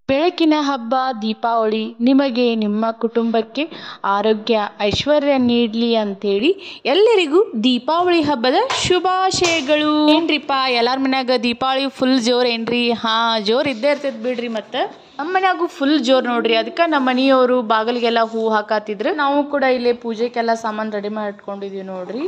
ಬೆಳಕಿನ ಹಬ್ಬ ದೀಪಾವಳಿ ನಿಮಗೆ ನಿಮ್ಮ ಕುಟುಂಬಕ್ಕೆ ಆರೋಗ್ಯ ಐಶ್ವರ್ಯ ನೀಡಲಿ ಅಂತೇಳಿ ಎಲ್ಲರಿಗೂ ದೀಪಾವಳಿ ಹಬ್ಬದ ಶುಭಾಶಯಗಳು. ಏನ್ರಿಪ್ಪ ಎಲ್ಲಾರ ಮನ್ಯಾಗ ದೀಪಾವಳಿ ಫುಲ್ ಜೋರ್ ಏನ್ರಿ? ಜೋರ್ ಇದ್ದೇ ಇರ್ತೈತೆ ಬಿಡ್ರಿ. ಮತ್ತು ನಮ್ಮ ಮನ್ಯಾಗೂ ಫುಲ್ ಜೋರ್ ನೋಡ್ರಿ. ಅದಕ್ಕೆ ನಮ್ಮ ಮನೆಯವರು ಬಾಗಿಲಿಗೆಲ್ಲ ಹೂ ಹಾಕಾತಿದ್ರು. ನಾವು ಕೂಡ ಇಲ್ಲೇ ಪೂಜೆಗೆಲ್ಲ ಸಾಮಾನು ರೆಡಿ ಮಾಡಿ ಇಟ್ಕೊಂಡಿದೀವಿ ನೋಡ್ರಿ.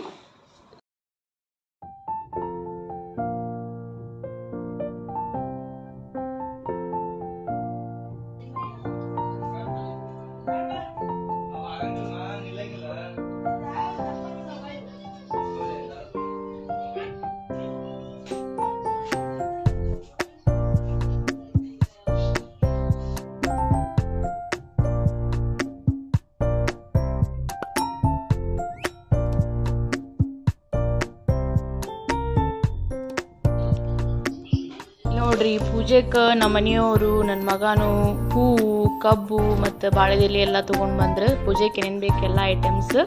ನೋಡ್ರಿ ಪೂಜೆಗೆ ನಮ್ಮ ಮನೆಯವರು ನನ್ನ ಮಗನು ಹೂವು ಕಬ್ಬು ಮತ್ತು ಬಾಳೆದೆಲೆ ಎಲ್ಲ ತೊಗೊಂಡು ಬಂದ್ರೆ ಪೂಜೆಗೆ ಏನೇನು ಬೇಕು ಎಲ್ಲ ಐಟಮ್ಸ್.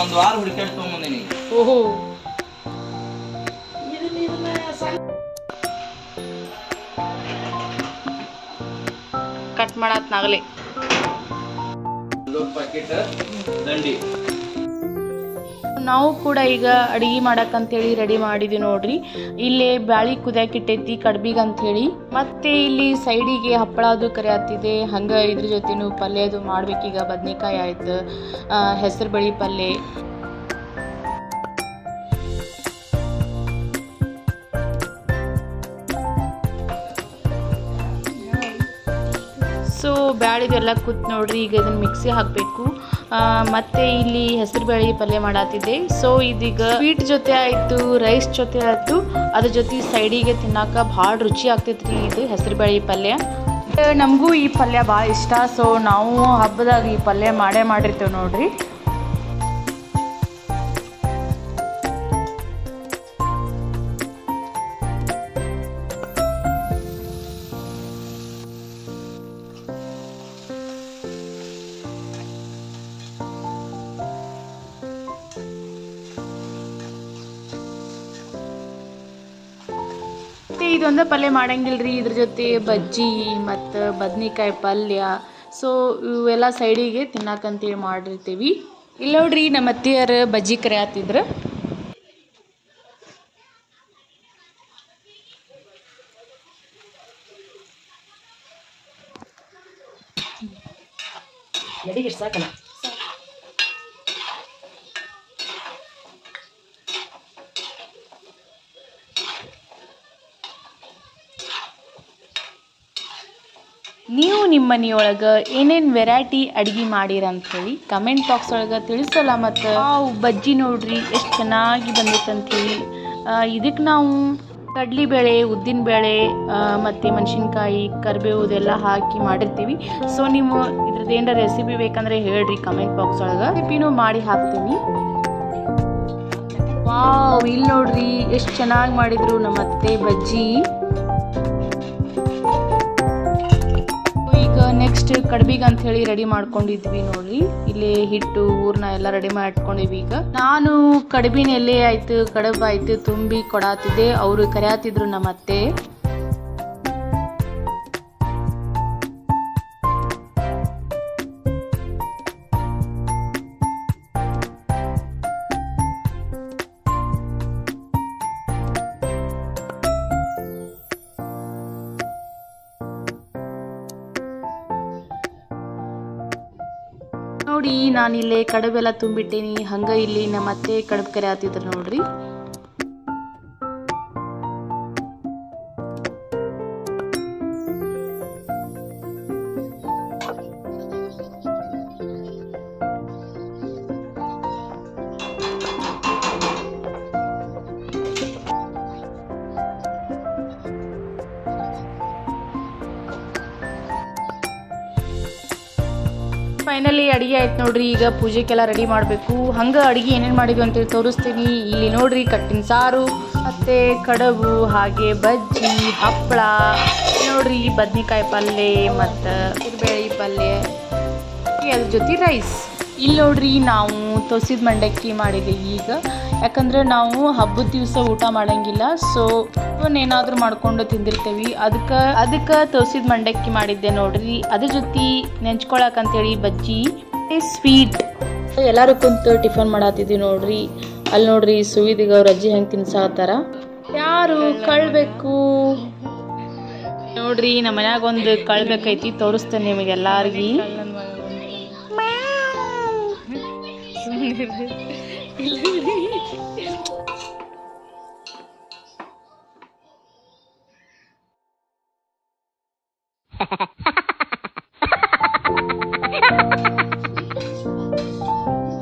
ಒಂದು ವಾರ ಹುಡುಕಾಡಿ ತೊಗೊಂಬಂದಿನಿ. ಓಹೋ ಕಟ್ ಮಾಡತ್ನಾಗಲೇ ನಾವು ಕೂಡ ಈಗ ಅಡಿಗೆ ಮಾಡಕ್ಕಂತೇಳಿ ರೆಡಿ ಮಾಡಿದ್ವಿ ನೋಡ್ರಿ. ಇಲ್ಲೇ ಬ್ಯಾಳಿ ಕುದಿಯಾಕಿಟ್ಟೈತಿ ಕಡ್ಬಿಗೆ ಅಂಥೇಳಿ. ಮತ್ತೆ ಇಲ್ಲಿ ಸೈಡಿಗೆ ಹಪ್ಪಳ ಅದು ಕರಿಯಾತಿದೆ. ಹಂಗೆ ಇದ್ರ ಜೊತೆನೂ ಪಲ್ಯ ಅದು ಮಾಡ್ಬೇಕೀಗ. ಬದ್ನೆಕಾಯಿ ಆಯ್ತು, ಹೆಸರು ಬೇಳೆ ಪಲ್ಯ. ಸೊ ಬ್ಯಾಳಿದೆಲ್ಲ ಕೂತ್ ನೋಡ್ರಿ. ಈಗ ಇದನ್ನು ಮಿಕ್ಸಿ ಹಾಕಬೇಕು. ಮತ್ತು ಇಲ್ಲಿ ಹೆಸರು ಬೇಳೆ ಪಲ್ಯ ಮಾಡತ್ತಿದ್ದೆ. ಸೊ ಇದೀಗ ಸ್ವೀಟ್ ಜೊತೆ ಆಯಿತು, ರೈಸ್ ಜೊತೆ ಆಯಿತು, ಅದ್ರ ಜೊತೆ ಸೈಡಿಗೆ ತಿನ್ನಾಕ ಭಾಳ ರುಚಿ ಆಗ್ತೈತ್ರಿ ಇದು ಹೆಸರು ಬೇಳೆ ಪಲ್ಯ. ನಮಗೂ ಈ ಪಲ್ಯ ಭಾಳ ಇಷ್ಟ. ಸೊ ನಾವು ಹಬ್ಬದಾಗ ಈ ಪಲ್ಯ ಮಾಡಿರ್ತೇವೆ ನೋಡ್ರಿ. ಇದೊಂದೇ ಪಲ್ಯ ಮಾಡಂಗಿಲ್ರಿ, ಇದ್ರ ಜೊತೆ ಬಜ್ಜಿ ಮತ್ತು ಬದ್ನಿಕಾಯಿ ಪಲ್ಯ. ಸೊ ಇವೆಲ್ಲ ಸೈಡಿಗೆ ತಿನ್ನಾಕಂತೇಳಿ ಮಾಡಿರ್ತೀವಿ. ಇಲ್ಲಿ ನೋಡ್ರಿ ನಮ್ಮ ಅತ್ತೆಯರು ಬಜ್ಜಿ ಕರಿಯಾತಿದ್ರು. ಸಾಕಲ್ಲ ನೀವು ನಿಮ್ಮ ಮನೆಯೊಳಗೆ ಏನೇನು ವೆರೈಟಿ ಅಡುಗೆ ಮಾಡಿರಂಥೇಳಿ ಕಮೆಂಟ್ ಬಾಕ್ಸ್ ಒಳಗೆ ತಿಳಿಸಲ್ಲ. ಮತ್ತು ಬಜ್ಜಿ ನೋಡ್ರಿ ಎಷ್ಟು ಚೆನ್ನಾಗಿ ಬಂದೈತೆ ಅಂಥೇಳಿ. ಇದಕ್ಕೆ ನಾವು ಕಡ್ಲಿಬೇಳೆ, ಉದ್ದಿನಬೇಳೆ ಮತ್ತು ಮೆಣಸಿನ್ಕಾಯಿ, ಕರಿಬೇವು ಇದೆಲ್ಲ ಹಾಕಿ ಮಾಡಿರ್ತೀವಿ. ಸೊ ನೀವು ಇದ್ರದ್ದು ಏನಾರ ರೆಸಿಪಿ ಬೇಕಂದ್ರೆ ಹೇಳ್ರಿ ಕಮೆಂಟ್ ಬಾಕ್ಸ್ ಒಳಗೆ, ರೆಸಿಪಿನೂ ಮಾಡಿ ಹಾಕ್ತೀನಿ. ವಾವ್, ಇಲ್ಲಿ ನೋಡ್ರಿ ಎಷ್ಟು ಚೆನ್ನಾಗಿ ಮಾಡಿದ್ರು ನಮ್ಮ ಅತ್ತೆ ಬಜ್ಜಿ. ನೆಕ್ಸ್ಟ್ ಕಡ್ಬಿಗೆ ಅಂತ ಹೇಳಿ ರೆಡಿ ಮಾಡ್ಕೊಂಡಿದ್ವಿ ನೋಡ್ರಿ. ಇಲ್ಲಿ ಹಿಟ್ಟು ಊರ್ನ ಎಲ್ಲ ರೆಡಿ ಮಾಡಿ ಇಟ್ಕೊಂಡಿದ್ವಿ. ಈಗ ನಾನು ಕಡ್ಬಿನ ಎಲೆ ಆಯ್ತು, ಕಡಬ್ ಆಯ್ತು ತುಂಬಿ ಕೊಡಾತಿದ್ದೆ. ಅವರು ಕರೆಯಾತಿದ್ರು ನಮ್ಮ ಅತ್ತೆ. ನೋಡಿ ನಾನಿಲ್ಲೇ ಕಡಬೆಲ್ಲ ತುಂಬಿಟ್ಟೇನಿ. ಹಂಗ ಇಲ್ಲಿ ನಮ್ಮ ಅತ್ತೆ ಕಡಬ್ ಕರೆ ಆತಿದ್ರು ನೋಡ್ರಿ. ಫೈನಲಿ ಅಡಿಗೆ ಆಯ್ತು ನೋಡ್ರಿ. ಈಗ ಪೂಜೆಗೆಲ್ಲ ರೆಡಿ ಮಾಡಬೇಕು. ಹಂಗೆ ಅಡಿಗೆ ಏನೇನು ಮಾಡಿದ್ವಿ ಅಂತೇಳಿ ತೋರಿಸ್ತೀನಿ. ಇಲ್ಲಿ ನೋಡ್ರಿ ಕಟ್ಟಿನ ಸಾರು ಮತ್ತು ಕಡಬು, ಹಾಗೆ ಬಜ್ಜಿ, ಹಪ್ಪಳ, ನೋಡ್ರಿ ಬದ್ನಿಕಾಯಿ ಪಲ್ಯ ಮತ್ತು ಬೇಳೆ ಪಲ್ಯ, ಅದ್ರ ಜೊತೆ ರೈಸ್. ಇಲ್ಲಿ ನೋಡ್ರಿ ನಾವು ತೊಸಿದ ಮಂಡಕ್ಕಿ ಮಾಡಿದ್ದೀವಿ ಈಗ. ಯಾಕಂದ್ರೆ ನಾವು ಹಬ್ಬದ ದಿವಸ ಊಟ ಮಾಡಂಗಿಲ್ಲ, ಸೊ ಏನಾದರೂ ಮಾಡ್ಕೊಂಡು ತಿಂದಿರ್ತೇವೆ. ಅದಕ್ಕೆ ತೊಸಿದ ಮಂಡಕ್ಕಿ ಮಾಡಿದ್ದೆ ನೋಡ್ರಿ. ಅದ್ರ ಜೊತೆ ನೆಂಚ್ಕೊಳಕಂತೇಳಿ ಬಜ್ಜಿ, ಸ್ವೀಟ್. ಎಲ್ಲರೂ ಕುಂತು ಟಿಫನ್ ಮಾಡತ್ತಿದ್ವಿ ನೋಡ್ರಿ. ಅಲ್ಲಿ ನೋಡ್ರಿ ಸುವಿದಿಗೆ ಅವ್ರ ಅಜ್ಜಿ ಹೆಂಗೆ ತಿನ್ಸಾತಾರ. ಯಾರು ಕಳ್ಬೇಕು ನೋಡ್ರಿ. ನಮ್ಮ ಮನ್ಯಾಗ ಒಂದು ಕಳ್ಬೇಕೈತಿ, ತೋರಿಸ್ತೇನೆ ನಿಮಗೆಲ್ಲಾರ್ಗಿ.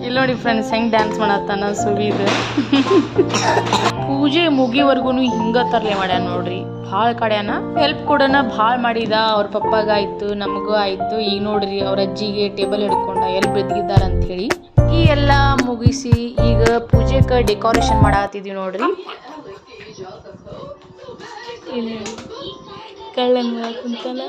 ಇಲ್ಲಿ ನೋಡಿ ಫ್ರೆಂಡ್ಸ್ ಹೆಂಗ್ ಡ್ಯಾನ್ಸ್ ಮಾಡತ್ತಾನ ಸುವಿದ. ಪೂಜೆ ಮುಗಿವರೆಗೂ ಹಿಂಗ ತರ್ಲೆ ಮಾಡ್ಯಾನ ನೋಡ್ರಿ. ಭಾಳ ಕಡ್ಯಾನ ಹೆಲ್ಪ್ ಕೊಡೋಣ ಭಾಳ ಮಾಡಿದ. ಅವ್ರ ಪಪ್ಪಾಗಾಯ್ತು, ನಮಗೂ ಆಯ್ತು. ಈಗ ನೋಡ್ರಿ ಅವ್ರ ಅಜ್ಜಿಗೆ ಟೇಬಲ್ ಹಿಡ್ಕೊಂಡ ಎಲ್ಲಿ ಬೆದ್ಗಿದ್ದಾರ ಅಂತ ಹೇಳಿ. ಈ ಎಲ್ಲ ಮುಗಿಸಿ ಈಗ ಪೂಜೆಗೆ ಡೆಕೋರೇಷನ್ ಮಾಡಾತಿದ್ವಿ ನೋಡ್ರಿ. ಕಳ್ಳನ್ ಕುಂತಲ್ಲ.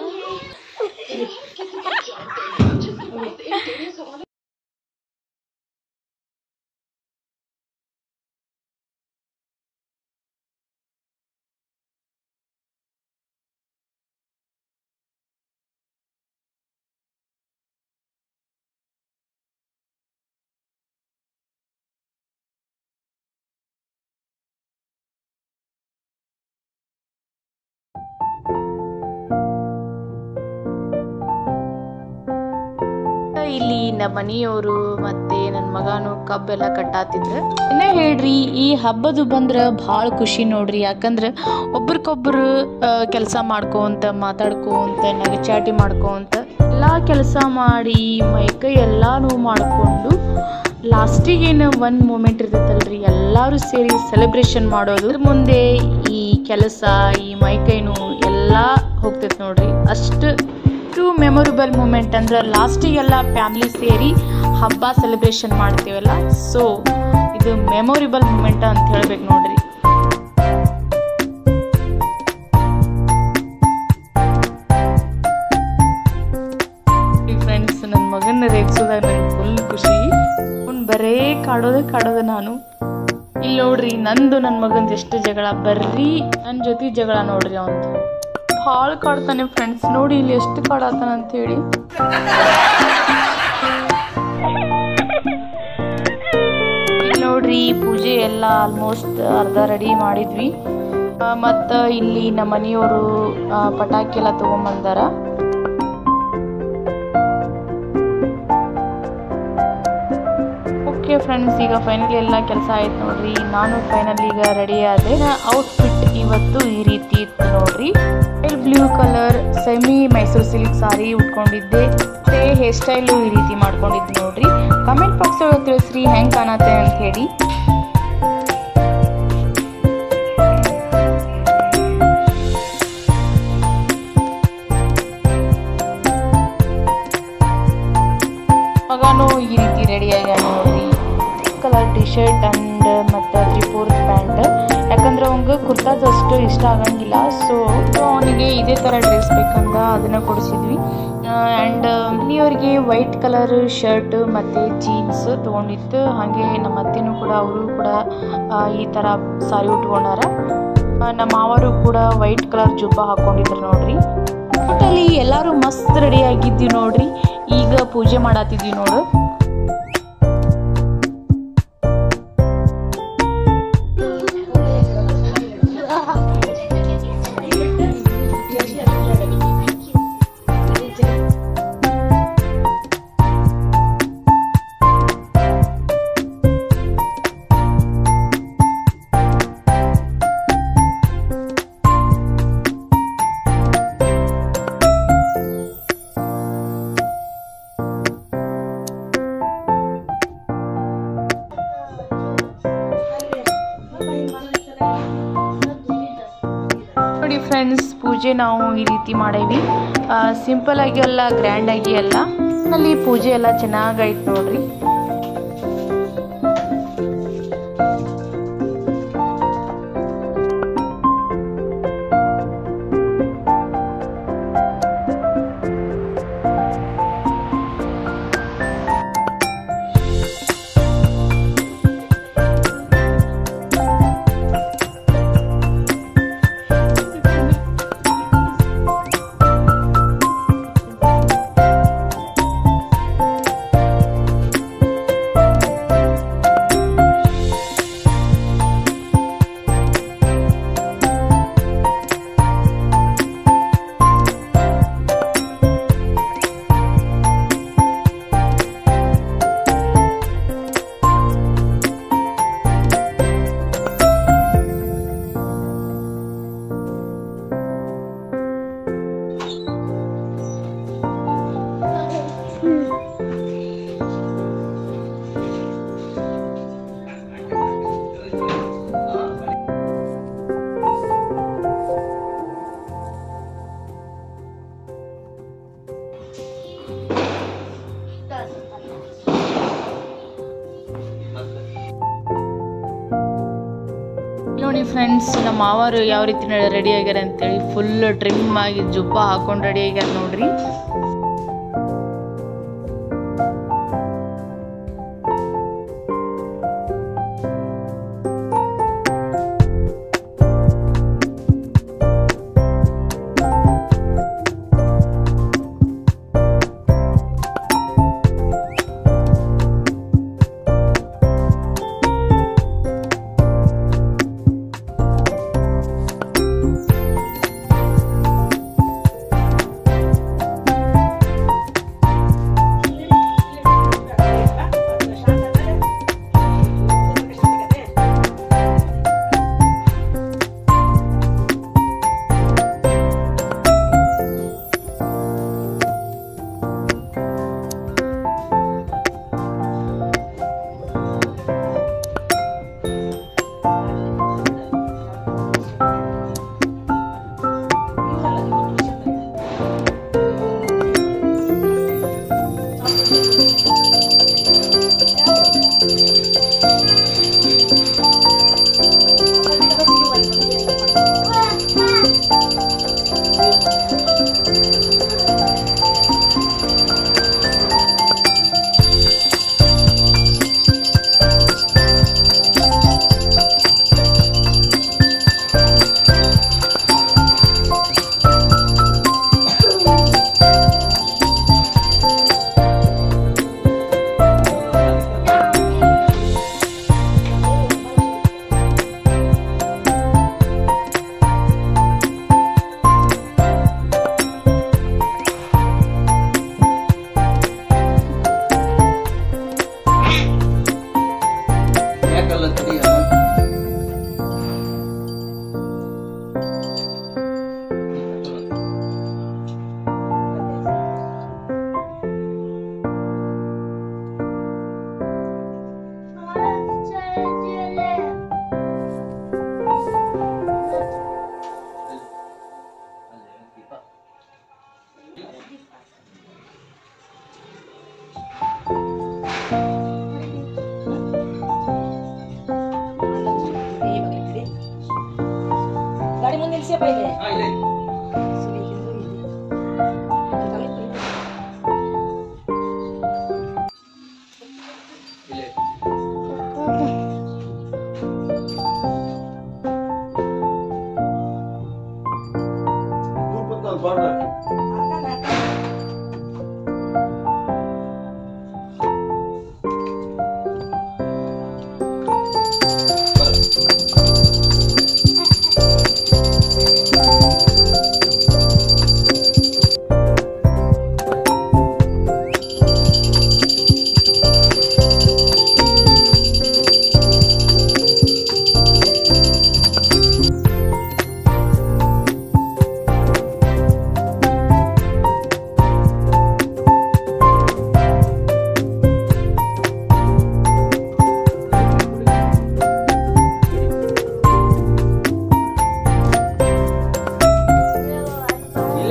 ಇಲ್ಲಿ ನಮ್ಮ ಮನೆಯವರು ಮತ್ತೆ ನನ್ನ ಮಗನು ಕಬ್ಬೆಲ್ಲ ಕಟ್ಟಾತಿದ್ರು. ಇನ್ನೇ ಹೇಳ್ರಿ, ಈ ಹಬ್ಬದು ಬಂದ್ರೆ ಭಾಳ ಖುಷಿ ನೋಡ್ರಿ. ಯಾಕಂದ್ರೆ ಒಬ್ರಿಗೊಬ್ರು ಕೆಲಸ ಮಾಡ್ಕೋಂತ, ಮಾತಾಡ್ಕೋಂತ, ನಗಚಾಟಿ ಮಾಡ್ಕೋಂತ ಎಲ್ಲ ಕೆಲಸ ಮಾಡಿ ಮೈಕೈ ಎಲ್ಲ ನೋವು ಮಾಡಿಕೊಂಡು ಲಾಸ್ಟಿಗೇನು ಒಂದು ಮೂಮೆಂಟ್ ಇರ್ತೈತಲ್ರಿ, ಎಲ್ಲರೂ ಸೇರಿ ಸೆಲೆಬ್ರೇಷನ್ ಮಾಡೋದು. ಮುಂದೆ ಈ ಕೆಲಸ, ಈ ಮೈಕೈ ನೋವು ಎಲ್ಲ ಹೋಗ್ತೈತೆ ನೋಡ್ರಿ. ಅಷ್ಟು ಮೆಮೊರಬಲ್ ಮೂಮೆಂಟ್ ಅಂದ್ರೆ ಲಾಸ್ಟಿಗೆಲ್ಲ ಫ್ಯಾಮಿಲಿ ಸೇರಿ ಹಬ್ಬ ಸೆಲೆಬ್ರೇಷನ್ ಮಾಡ್ತೀವಲ್ಲ, ಸೊ ಇದು ಮೆಮೊರಬಲ್ ಮೂಮೆಂಟ್ ಅಂತ ಹೇಳ್ಬೇಕು ನೋಡ್ರಿ. ಫ್ರೆಂಡ್ಸ್, ನನ್ನ ಮಗನ ರೇಗಿಸೋದಾಗ ನನಗೆ ಫುಲ್ ಖುಷಿ. ಅವ್ನು ಬರೇ ಕಾಡೋದೆ ನಾನು. ಇಲ್ಲಿ ನೋಡ್ರಿ ನಂದು ನನ್ನ ಮಗಂದು ಎಷ್ಟು ಜಗಳ, ಬರ್ರಿ ನನ್ನ ಜೊತೆ ಜಗಳ ನೋಡ್ರಿ. ಅವನು ಭಾಳ ಕಾಡ್ತಾನೆ ಫ್ರೆಂಡ್ಸ್. ನೋಡಿ ಇಲ್ಲಿ ಎಷ್ಟು ಕಾಡತಾನ ಅಂತ ಹೇಳಿ. ಇಲ್ಲಿ ನೋಡ್ರಿ ಪೂಜೆ ಎಲ್ಲ ಆಲ್ಮೋಸ್ಟ್ ಅರ್ಧ ರೆಡಿ ಮಾಡಿದ್ವಿ. ಮತ್ತು ಇಲ್ಲಿ ನಮ್ಮ ಮನೆಯವರು ಪಟಾಕಿ ಎಲ್ಲ ತೊಗೊಂಬಂದಾರ. ಓಕೆ ಫ್ರೆಂಡ್ಸ್, ಈಗ ಫೈನಲಿ ಎಲ್ಲ ಕೆಲಸ ಆಯ್ತು ನೋಡ್ರಿ. ನಾನು ಫೈನಲಿ ಈಗ ರೆಡಿ ಆದೆ. ಔಟ್ಫಿಟ್ ಇವತ್ತು ಈ ರೀತಿ ಇತ್ತು ನೋಡ್ರಿ. Blue colour semi Mysore silk sari ಉಟ್ಕೊಂಡಿದ್ದೆ. ಮತ್ತೆ ಹೇರ್ ಸ್ಟೈಲು ಈ ರೀತಿ ಮಾಡ್ಕೊಂಡಿದ್ದೆ ನೋಡ್ರಿ. ಕಮೆಂಟ್ ಬಾಕ್ಸ್ ಒಳಗೆ ತಿಳಿಸ್ರಿ ಹೆಂಗೆ ಕಾಣತ್ತೆ ಅಂತ ಹೇಳಿ. ಮಗನೂ ಈ ರೀತಿ ರೆಡಿ ಆಗ್ಯಾನ ನೋಡ್ರಿ. ಕಲರ್ ಟಿ ಶರ್ಟ್ ಅಂಡ್ ಮತ್ತು 3/4 ಪ್ಯಾಂಟ್. ಯಾಕಂದ್ರೆ ಅವಂಗೆ ಕುರ್ತಾಸ್ ಅಷ್ಟು ಇಷ್ಟ ಆಗಂಗಿಲ್ಲ, ಸೊ ಅವನಿಗೆ ಇದೇ ಥರ ಡ್ರೆಸ್ ಬೇಕಂದ ಅದನ್ನು ಕೊಡಿಸಿದ್ವಿ. ಆ್ಯಂಡ್ ಮನೆಯವ್ರಿಗೆ ವೈಟ್ ಕಲರ್ ಶರ್ಟ್ ಮತ್ತು ಜೀನ್ಸ್ ತೊಗೊಂಡಿತ್ತು. ಹಾಗೆ ನಮ್ಮ ಅತ್ತೆನೂ ಕೂಡ ಅವರು ಕೂಡ ಈ ಥರ ಸಾರಿ ಉಟ್ಕೊಂಡಾರ. ನಮ್ಮ ಮಾವರು ಕೂಡ ವೈಟ್ ಕಲರ್ ಜುಬ್ಬ ಹಾಕ್ಕೊಂಡಿದ್ರು ನೋಡ್ರಿ. ಟೋಟಲಿ ಎಲ್ಲರೂ ಮಸ್ತ್ ರೆಡಿ ಆಗಿದ್ವಿ ನೋಡ್ರಿ. ಈಗ ಪೂಜೆ ಮಾಡತ್ತಿದ್ವಿ ನೋಡು. ನೋಡಿ ಫ್ರೆಂಡ್ಸ್, ಪೂಜೆ ನಾವು ಈ ರೀತಿ ಮಾಡೇವಿ. ಸಿಂಪಲ್ ಆಗಿ ಅಲ್ಲ, ಗ್ರ್ಯಾಂಡ್ ಆಗಿ ಅಲ್ಲ. ಅಲ್ಲಿ ಪೂಜೆ ಎಲ್ಲ ಚೆನ್ನಾಗಾಯ್ತು ನೋಡ್ರಿ. ನೋಡಿ ಫ್ರೆಂಡ್ಸ್, ನಮ್ಮ ಮಾವರು ಯಾವ ರೀತಿ ರೆಡಿ ಆಗ್ಯಾರ ಅಂತೇಳಿ ಫುಲ್ ಟ್ರಿಮ್ ಆಗಿ ಜುಬ್ಬ ಹಾಕೊಂಡು ರೆಡಿ ಆಗ್ಯಾರ ನೋಡ್ರಿ. गाड़ी ಮುಂದೆ ನಿಲ್ಲಿಸಿ ಪೈಲೆ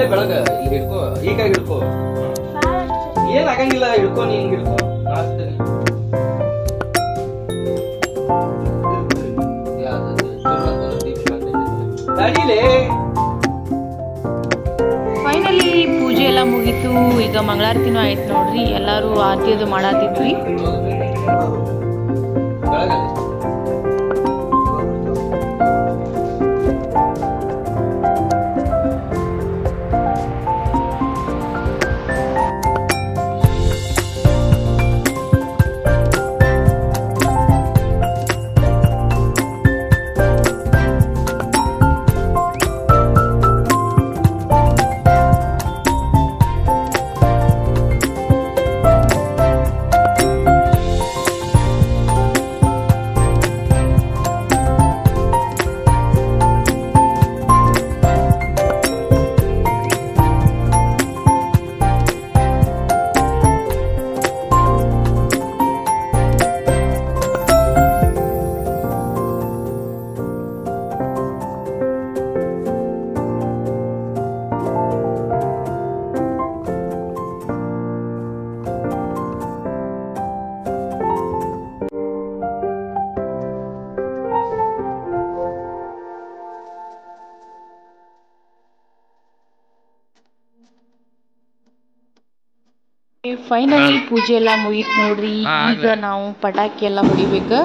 ಇಲ್ಲೇ ಬೆಳಗ ಇಲ್ಲಿ ಹಿಡ್ಕೋ ಹೀಗಾಗಿ ಹಿಡ್ಕೋ ಏನ್ ಆಗಂಗಿಲ್ಲ ಹಿಡ್ಕೋ ನೀ ಹಿಂಗ್ ಹಿಡ್ಕೋ ಹಚ್ತೇನೆ ಫೈನಲಿ ಪೂಜೆ ಎಲ್ಲ ಮುಗೀತು. ಈಗ ಮಂಗಳಾರತಿನೂ ಆಯ್ತು ನೋಡ್ರಿ. ಎಲ್ಲರೂ ಆರತಿ ಅದು ಮಾಡಾತಿದ್ವಿ. ಫೈನಲಿ ಪೂಜೆ ಎಲ್ಲ ಮುಗೀತು ನೋಡ್ರಿ. ಈಗ ನಾವು ಪಟಾಕಿ ಎಲ್ಲ ಹೊಡಿಬೇಕು.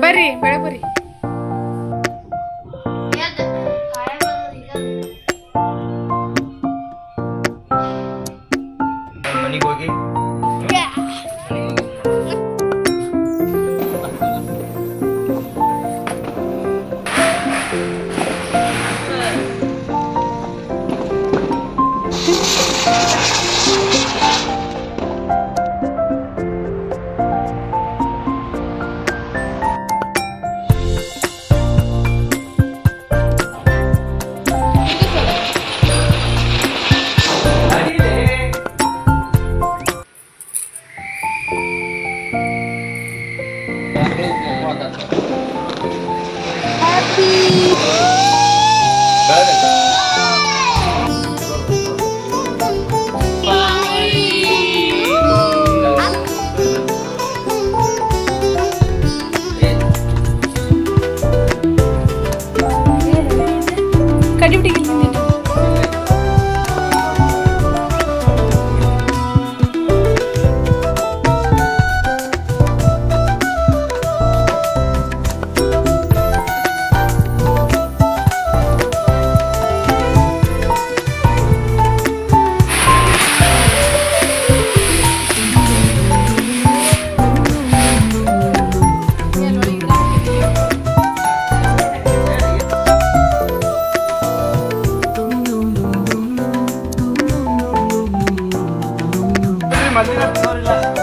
ಬರ್ರಿ ಬೆಳಗ್ ಬರ್ರಿ. ಮನಿಗೆ ಹೋಗಿ ಮದ್ವೆ